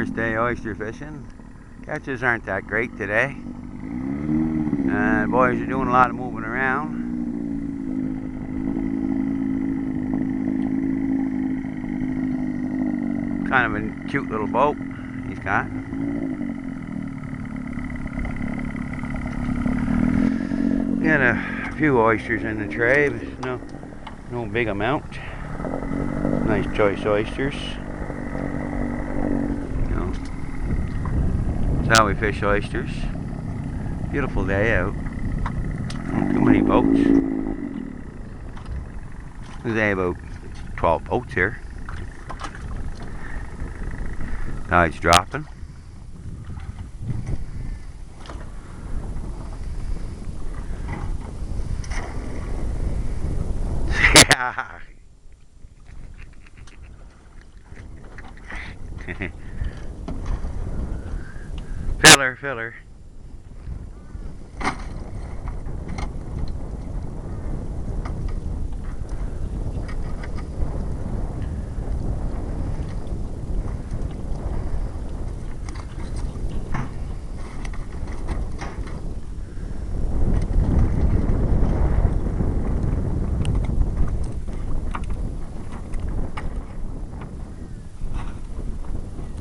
First day oyster fishing. Catches aren't that great today. And boys are doing a lot of moving around. Kind of a cute little boat he's got. Got a few oysters in the tray, but no big amount. Nice choice oysters. That's how we fish oysters. Beautiful day out. Not too many boats. There's about 12 boats here. Tide's dropping. Yeah. Filler.